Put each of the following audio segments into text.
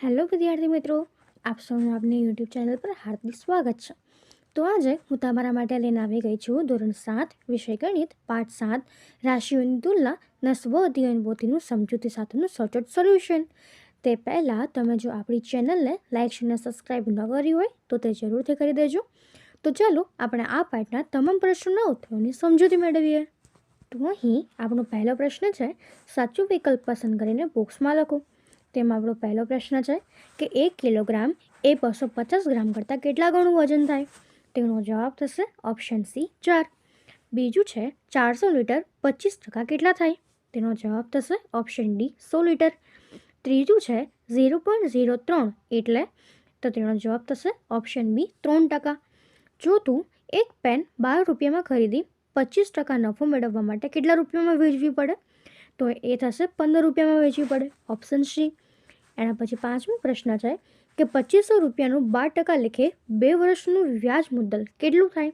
Hello વિદ્યાર્થી મિત્રો, આપ સૌનું આપની યુટ્યુબ ચેનલ પર હાર્દિક સ્વાગત છે. તો આજે હું તમારા માટે લઈને આવી ગઈ છું ધોરણ 7 વિષય ગણિત પાઠ 7 રાશિઓની તુલના સ્વ અધ્યયન પોથીનું સમજૂતી સાથેનું સચોટ સોલ્યુશન. તે પહેલાં તમે જો આપણી ચેનલને લાઇક અને સબસ્ક્રાઈબ ન કરી હોય તો તે જરૂરથી કરી દેજો. તો ચાલો આપણે આ પાઠના તમામ પ્રશ્નોના ઉત્તરોની સમજૂતી મેળવીએ. તો અહીં આપણો પહેલો પ્રશ્ન છે, સાચું વિકલ્પ પસંદ કરીને બોક્સમાં લખો. તેમાં આપણો પહેલો પ્રશ્ન છે કે 1 કિલોગ્રામ એ 250 ગ્રામ કરતાં કેટલા ગણું વજન થાય? તેનો જવાબ થશે ઓપ્શન સી 4. બીજું છે 400 લીટર 25% કેટલા થાય? તેનો જવાબ થશે ઓપ્શન ડી 100 લીટર. ત્રીજું છે 0.03 એટલે તો તેનો જવાબ થશે ઓપ્શન બી 3%. ચોથું એક પેન 12 રૂપિયામાં ખરીદી 25% નફો મેળવવા માટે કેટલા રૂપિયામાં વેચવી પડે? તો એ થશે 15 રૂપિયામાં વેચવી પડે, ઓપ્શન સી. એના પછી પાંચમો પ્રશ્ન છે કે 2500 રૂપિયાનું 12% લેખે 2 વર્ષનું વ્યાજ મુદ્દલ કેટલું થાય?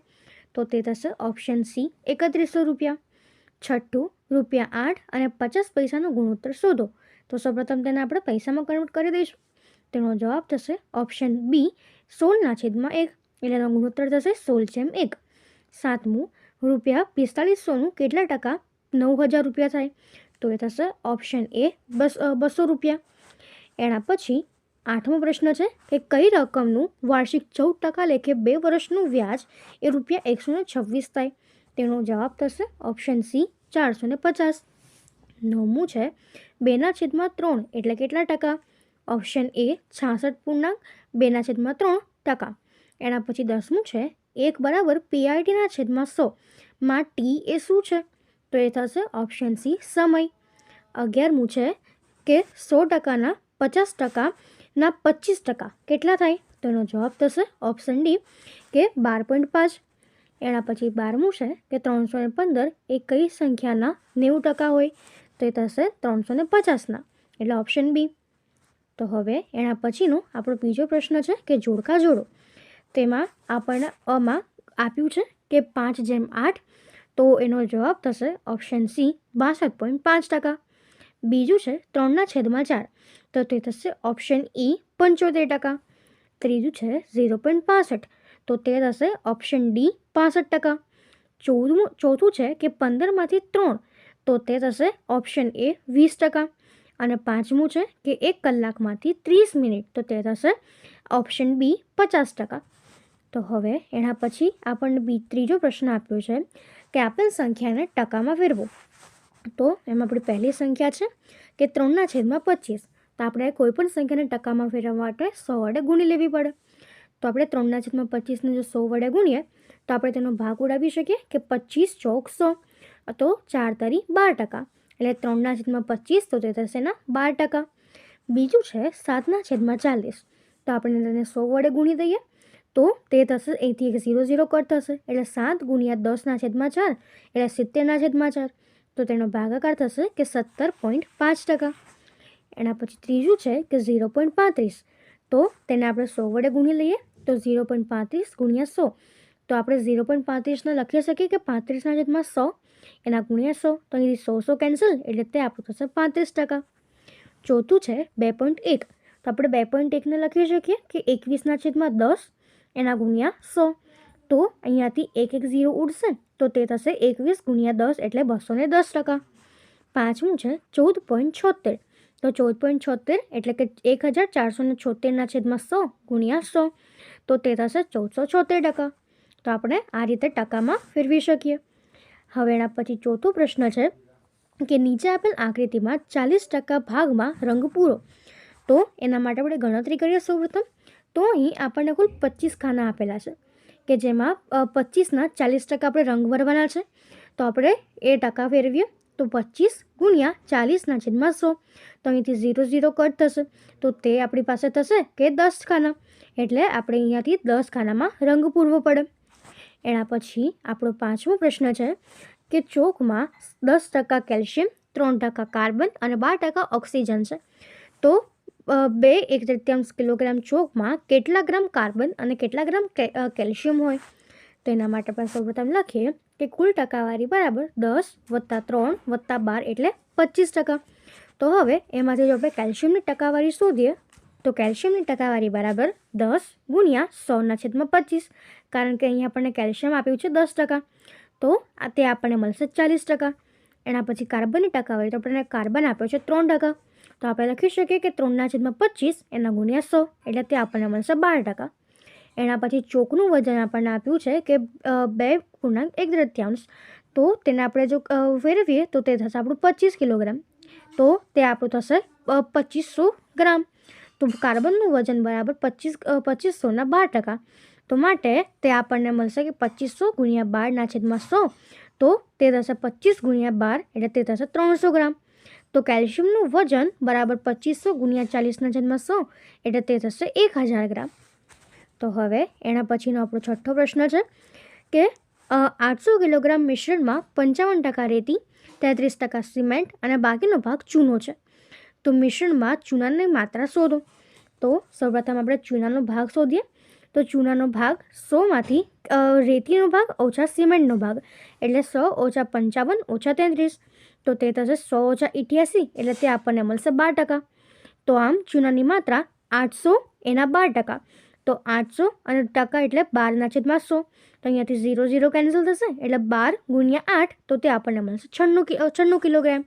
તો તે થશે ઓપ્શન સી 3100 રૂપિયા. છઠ્ઠું ₹8 અને 50 પૈસાનો ગુણોત્તર શોધો. તો સૌપ્રથમ તેને આપણે પૈસામાં કન્વર્ટ કરી દઈશું. તેનો જવાબ થશે ઓપ્શન બી 16/1 એટલે એનો ગુણોત્તર થશે 16/1. સાતમું ₹4500નું કેટલા ટકા 9000 રૂપિયા થાય? તો એ થશે ઓપ્શન એ 200 રૂપિયા. એના પછી આઠમો પ્રશ્ન છે કે કઈ રકમનું વાર્ષિક 14% લેખે 2 વર્ષનું વ્યાજ એ ₹126 થાય? તેનો જવાબ થશે ઓપ્શન સી 450. નવમું છે 2/3 એટલે કેટલા ટકા? Option A 66.2/3. એના પછી 10મું છે 1 બરાબર PRT/100 માં ટી એ શું છે? તો એ થશે ઓપ્શન સી સમય. 11મું છે કે 100%ના 50%ના 25% કેટલા થાય? તો એનો જવાબ થશે ઓપ્શન ડી કે 12.5. એના પછી 12મું છે કે 315 એ કઈ સંખ્યાના 90% હોય? તો એ થશે 350ના, એટલે ઓપ્શન બી. તો હવે એના પછીનો આપણો બીજો પ્રશ્ન છે કે જોડકા જોડો. તેમાં આપણને અમાં આપ્યું છે કે 5/8, તો એનો જવાબ થશે ઓપ્શન સી 62.5%. બીજું છે 3/4, તો તે થશે ઓપ્શન ઈ 75%. ત્રીજું છે 0.65, તો તે થશે ઓપ્શન ડી 65%. ચોથું છે કે 15માંથી 3, તો તે થશે ઓપ્શન એ 20%. અને પાંચમું છે કે 1 કલાકમાંથી 30 મિનિટ, તો તે થશે ઓપ્શન બી 50%. તો હવે એના પછી આપણને ત્રીજો પ્રશ્ન આપ્યો છે કે આપેલ સંખ્યાને ટકામાં ફેરવો. તો એમાં આપણી પહેલી સંખ્યા છે કે 3/25. તો આપણે કોઈ પણ સંખ્યાને ટકામાં ફેરવવા માટે 100 વડે ગુણી લેવી પડે. તો આપણે 3/25ને જો 100 વડે ગુણીએ તો આપણે તેનો ભાગ ઉડાવી શકીએ કે 25 ચોક 100, તો 4 તારી 12%, એટલે 3/25, તો તે થશે ના 12%. બીજું છે 7/40, તો આપણે તેને 100 વડે ગુણી દઈએ તો તે થશે, અહીંથી એક 0 કટ થશે, એટલે 7 ગુણ્યા 10/4 એટલે 70/4, તો તેનો ભાગાકાર થશે કે 17.5%. એના પછી ત્રીજું છે કે 0.35, તો તેને આપણે 100 વડે ગુણી લઈએ તો 0.35 ગુણ્યા 100, તો આપણે 0.35ને લખી શકીએ કે 35/100 એના ગુણ્યા 100, તો અહીંથી 100 કેન્સલ, એટલે તે આપણું થશે 35%. ચોથું છે 2.1, તો આપણે 2.1ને લખી શકીએ કે 21/10 એના ગુણ્યા 100, તો અહીંયાથી એક 0 ઉડશે, તો તે થશે 21 ગુણ્યા 10 એટલે 210%. પાંચમું છે 14.76, તો 14.76 એટલે કે 1476/100 ગુણ્યા 100, તો તે થશે 1476%. તો આપણે આ રીતે ટકામાં ફેરવી શકીએ. હવે એના પછી ચોથો પ્રશ્ન છે કે નીચે આપેલ આકૃતિમાં 40% ભાગમાં રંગ પૂરો. તો એના માટે આપણે ગણતરી કરીએ સૌપ્રથમ. તો અહીં આપણને કુલ 25 ખાના આપેલા છે કે જેમાં 25ના 40% આપણે રંગ ભરવાના છે. તો આપણે એ ટકા ફેરવીએ તો 25 ગુણ્યા 40/100, તો અહીંથી 0 કટ થશે, તો તે આપણી પાસે થશે કે 10 ખાના, એટલે આપણે અહીંયાથી 10 ખાનામાં રંગ પૂરવો પડે. એના પછી આપણો પાંચમો પ્રશ્ન છે કે ચોકમાં 10% કેલ્શિયમ, 3% કાર્બન અને 12% ઓક્સિજન છે. તો 2 કિલોગ્રામ ચોકમાં કેટલા ગ્રામ કાર્બન અને કેટલા ગ્રામ કેલ્શિયમ હોય? તો એના માટે આપણે સૌપ્રથમ લખીએ કે કુલ ટકાવારી બરાબર 10 + 3 + 12 એટલે 25%. તો હવે એમાંથી જો આપણે કેલ્શિયમની ટકાવારી શોધીએ તો કેલ્શિયમની ટકાવારી બરાબર 10 ગુણ્યા 100/25, કારણ કે અહીંયા આપણને કેલ્શિયમ આપ્યું છે 10%, તો તે આપણને મળશે 40%. એના પછી કાર્બનની ટકાવારી, તો આપણને કાર્બન આપ્યો છે 3%, તો આપણે લખી શકીએ કે 3/25 એના ગુણ્યા 100, એટલે તે આપણને મળશે 12%. એના પછી ચોકનું વજન આપણને આપ્યું છે કે 2.1/3, તો તેને આપણે જો ફેરવીએ તો તે થશે આપણું 25 કિલોગ્રામ, તો તે આપણું થશે 2500 ગ્રામ. તો કાર્બનનું વજન બરાબર 2500ના 12%, તો માટે તે આપણને મળશે કે 2500 ગુણ્યા 12/100, તો તે થશે 25 ગુણ્યા 12, એટલે તે થશે 300 ગ્રામ. તો કેલ્શિયમનું વજન બરાબર 2500 ગુણ્યા 40/100, એટલે તે થશે 1000 ગ્રામ. તો હવે એના પછીનો આપણો છઠ્ઠો પ્રશ્ન છે કે 800 કિલોગ્રામ મિશ્રણમાં 55% રેતી, 33% સિમેન્ટ અને બાકીનો ભાગ ચૂનો છે. તો મિશ્રણમાં ચૂનાની માત્રા શોધો. તો સૌપ્રથમ આપણે ચૂનાનો ભાગ શોધીએ. તો ચૂનાનો ભાગ 100માંથી રેતીનો ભાગ ઓછા સિમેન્ટનો ભાગ, એટલે 100 ઓછા 55 ઓછા 33, તો તે થશે 100 ઓછા 88, એટલે તે આપણને મળશે 12%. તો આમ ચૂનાની માત્રા 800 એના 12%, તો 800 અને ટકા એટલે 12/100, તો અહીંયાથી 0 0 કેન્સલ થશે, એટલે 12 ગુણ્યા 8, તો તે આપણને મળશે 96 કિલોગ્રામ.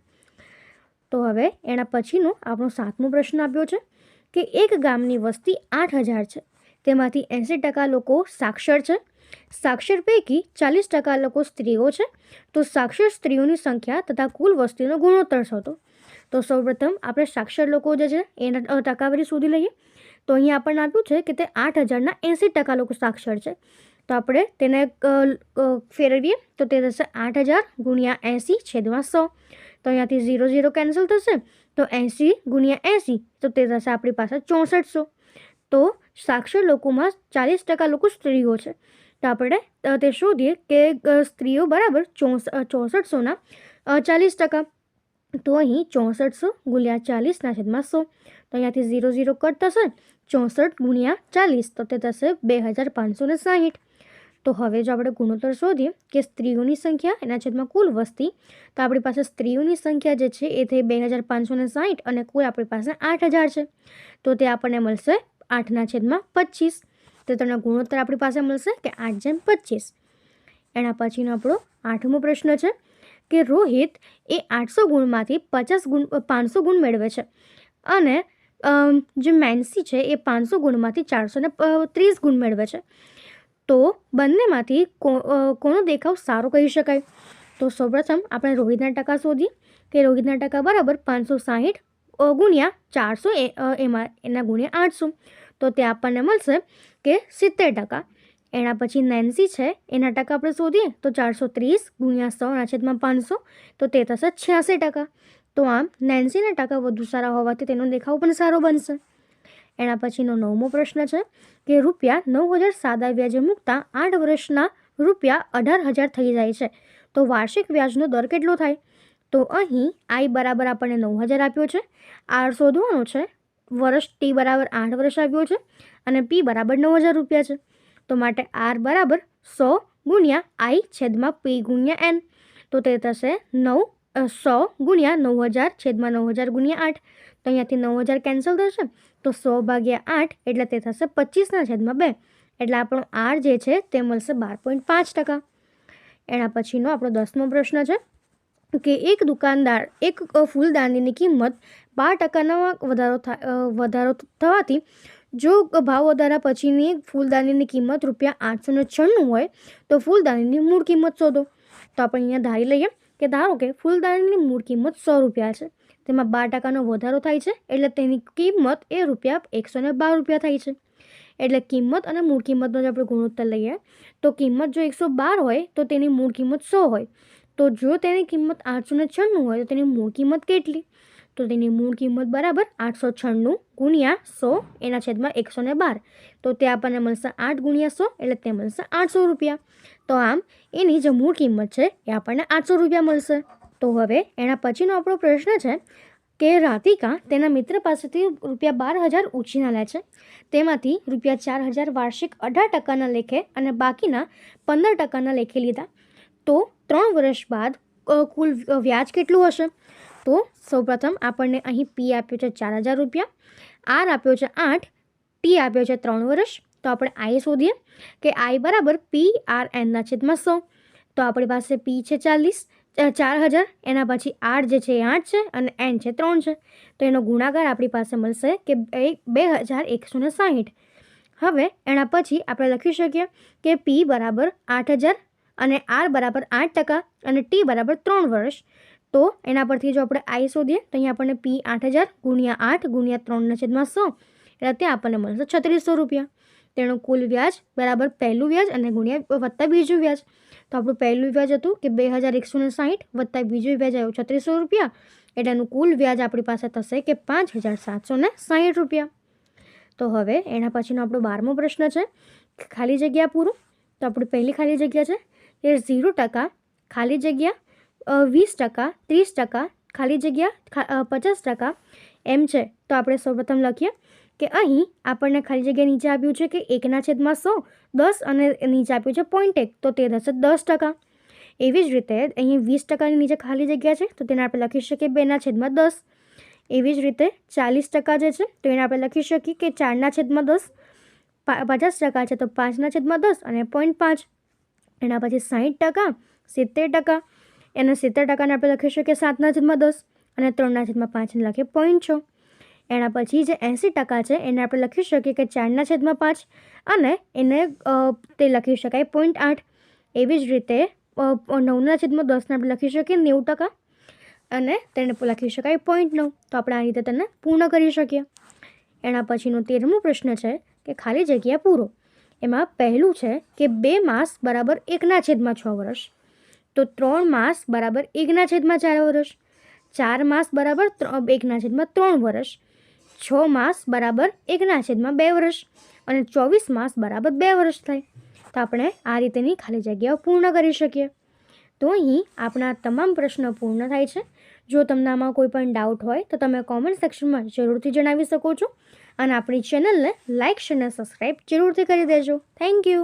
તો હવે એના પછીનો આપણો 7મો પ્રશ્ન આપ્યો છે કે એક ગામની વસ્તી 8000 છે, તેમાંથી 80% લોકો સાક્ષર છે. સાક્ષર પૈકી 40% લોકો સ્ત્રીઓ છે, તો સાક્ષર સ્ત્રીઓની સંખ્યા તથા કુલ વસ્તીનો ગુણોત્તર શોધો. તો સૌપ્રથમ આપણે સાક્ષર લોકો જે છે એના ટકાવારી શોધી લઈએ. તો અહીંયા આપણને આપ્યું છે કે તે 8000ના 80% લોકો સાક્ષર છે, તો આપણે તેને ફેરવીએ તો તે થશે 8000 ગુણ્યા 80/100, તો અહીંયાથી 0 0 કેન્સલ થશે, તો 80 ગુણ્યા 80, તો તે થશે આપણી પાસે 6400. તો સાક્ષર લોકોમાં 40% લોકો સ્ત્રીઓ છે, તો આપણે તે શોધીએ કે સ્ત્રીઓ બરાબર 6400ના 40%, તો અહીં 6400 ગુણ્યા 40/100, તો અહીંયાથી 0 0 કટ થશે, 64 ગુણ્યા 40, તો તે થશે 2560. તો હવે જો આપણે ગુણોત્તર શોધીએ કે સ્ત્રીઓની સંખ્યા એના છેદમાં કુલ વસ્તી, તો આપણી પાસે સ્ત્રીઓની સંખ્યા જે છે એ થઈ 2560 અને કુલ આપણી પાસે 8000 છે, તો તે આપણને મળશે 8/25. તો તેનો ગુણોત્તર આપણી પાસે મળશે કે 8/25. એના પછીનો આપણો 8મો પ્રશ્ન છે કે રોહિત એ 800 ગુણમાંથી 500 ગુણ મેળવે છે, અને જે મેન્સી છે એ 500 ગુણમાંથી 430 ગુણ મેળવે છે. તો બંનેમાંથી કોનો દેખાવ સારો કહી શકાય? તો સૌપ્રથમ આપણે રોહિતના ટકા શોધીએ કે રોહિતના ટકા બરાબર 560 ગુણ્યા 400 એના ગુણ્યા 800, તો તે આપણને મળશે કે 70%. એના પછી નેન્સી છે એના ટકા આપણે શોધીએ તો 430 ગુણ્યા 100/500, તો તે થશે 86%. તો આમ નેન્સીના ટકા વધુ સારા હોવાથી તેનો દેખાવ પણ સારો બનશે. એના પછીનો 9મો પ્રશ્ન છે કે રૂપિયા 9000 સાદા વ્યાજે મૂકતા 8 વર્ષના રૂપિયા 18000 થઈ જાય છે, તો વાર્ષિક વ્યાજનો દર કેટલો થાય? તો અહીં આઈ બરાબર આપણને 9000 આપ્યો છે, આર શોધવાનો છે, વર્ષ ટી બરાબર 8 વર્ષ આપ્યો છે, અને પી બરાબર 9000 રૂપિયા છે. તો માટે આર બરાબર 100 ગુણ્યા આઈ છેદમાં પી ગુણ્યા એન, તો તે થશે 100 ગુણ્યા 9000 છેદમાં 9000 ગુણ્યા 8, તો અહીંયાથી 9000 કેન્સલ થશે, તો 100/8 એટલે તે થશે 25/2, એટલે આપણો આર જે છે તે મળશે 12.5%. એના પછીનો આપણો 10મો પ્રશ્ન છે કે એક દુકાનદાર એક ફૂલદાનીની કિંમત 12% વધારો થવાથી જો ભાવ વધારા પછીની ફૂલદાનીની કિંમત રૂપિયા 896 હોય, તો ફૂલદાનીની મૂળ કિંમત શોધો. તો આપણે અહીંયા ધારી લઈએ કે ધારો કે ફૂલદાનીની મૂળ કિંમત 100 રૂપિયા છે, તેમાં 12% વધારો થાય છે, એટલે તેની કિંમત એ રૂપિયા 112 રૂપિયા થાય છે. એટલે કિંમત અને મૂળ કિંમતનો જો આપણે ગુણોત્તર લઈએ તો કિંમત જો 112 હોય તો તેની મૂળ કિંમત 100 હોય, તો જો તેની કિંમત 896 હોય તો તેની મૂળ કિંમત કેટલી? તો તેની મૂળ કિંમત બરાબર 896 ગુણ્યા 100 એના છેદમાં 112, તો તે આપણને મળશે 8 ગુણ્યા 100, એટલે તે મળશે 800 રૂપિયા. તો આમ એની જે મૂળ કિંમત છે એ આપણને 800 રૂપિયા મળશે. તો હવે એના પછીનો આપણો પ્રશ્ન છે કે રાધિકા તેના મિત્ર પાસેથી રૂપિયા 12000 ઉછીના લે છે, તેમાંથી રૂપિયા 4000 વાર્ષિક 18%ના લેખે અને બાકીના 15%ના લેખે લીધા, તો 3 વર્ષ બાદ કુલ વ્યાજ કેટલું હશે? તો સૌપ્રથમ આપણને અહીં પી આપ્યો છે 4,000 રૂપિયા, આર આપ્યો છે 8, ટી આપ્યો છે 3 વર્ષ. તો આપણે આઈ શોધીએ કે આઈ બરાબર પી આર એનના છેદમાં 100. તો આપણી પાસે પી છે 4,000, એના પછી આર જે છે એ 8 છે અને એન છે 3 છે. તો એનો ગુણાકાર આપણી પાસે મળશે કે 2,160. હવે એના પછી આપણે લખી શકીએ કે પી બરાબર 8,000 અને આર બરાબર 8% અને ટી બરાબર 3 વર્ષ. તો એના પરથી જો આપણે આઈ શોધીએ તો અહીંયા આપણને પી 8,000 ગુણ્યા 8 ગુણ્યા 3 છેદમાં 100 એટલે ત્યાં આપણને મળશે 3600 રૂપિયા. તેનું કુલ વ્યાજ બરાબર પહેલું વ્યાજ અને ગુણ્યા વત્તા બીજું વ્યાજ. તો આપણું પહેલું વ્યાજ હતું કે 2,160 વત્તા બીજું વ્યાજ આવ્યું 3600 રૂપિયા. એટલે એનું કુલ વ્યાજ આપણી પાસે થશે કે 5,760 રૂપિયા. તો હવે એના પછીનો આપણો 12મો પ્રશ્ન છે ખાલી જગ્યા પૂરું. તો આપણી પહેલી ખાલી જગ્યા છે એ 0% ખાલી જગ્યા 20%, 30%, ખાલી જગ્યા 50% એમ છે. તો આપણે સૌપ્રથમ લખીએ કે અહીં આપણને ખાલી જગ્યા નીચે આપ્યું છે કે 1/100 10 અને નીચે આપ્યું છે 0.1, તો તે થશે 10%. એવી જ રીતે અહીં 20%ની નીચે ખાલી જગ્યા છે તો તેને આપણે લખી શકીએ 2/10. એવી જ રીતે 40% જે છે તો એને આપણે લખી શકીએ કે 4/10. 50% છે તો 5/10 અને 0.5. એના પછી 60%, 70%, એને 70%ને આપણે લખી શકીએ 7/10 અને 3/5 લખીએ 0.6. એના પછી જે 80% છે એને આપણે લખી શકીએ કે 4/5 અને એને તે લખી શકાય 0.8. એવી જ રીતે 9/10ને આપણે લખી શકીએ 90% અને તેને લખી શકાય 0.9. તો આપણે આ રીતે તેને પૂર્ણ કરી શકીએ. એના પછીનો 13મો પ્રશ્ન છે કે ખાલી જગ્યા પૂરો. એમાં પહેલું છે કે 2 માસ બરાબર 1/6 વર્ષ, તો 3 માસ બરાબર 1/4 વર્ષ, 4 માસ બરાબર 1/3 વર્ષ, 6 માસ બરાબર 1/2 વર્ષ અને 24 માસ બરાબર 2 વર્ષ થાય. તો આપણે આ રીતેની ખાલી જગ્યાઓ પૂર્ણ કરી શકીએ. તો અહીં આપણા તમામ પ્રશ્નો પૂર્ણ થાય છે. જો તમને આમાં કોઈ પણ ડાઉટ હોય તો તમે કોમેન્ટ સેક્શનમાં જરૂરથી જણાવી શકો છો અને આપણી ચેનલને લાઇક અને સબસ્ક્રાઈબ જરૂરથી કરી દેજો. Thank you.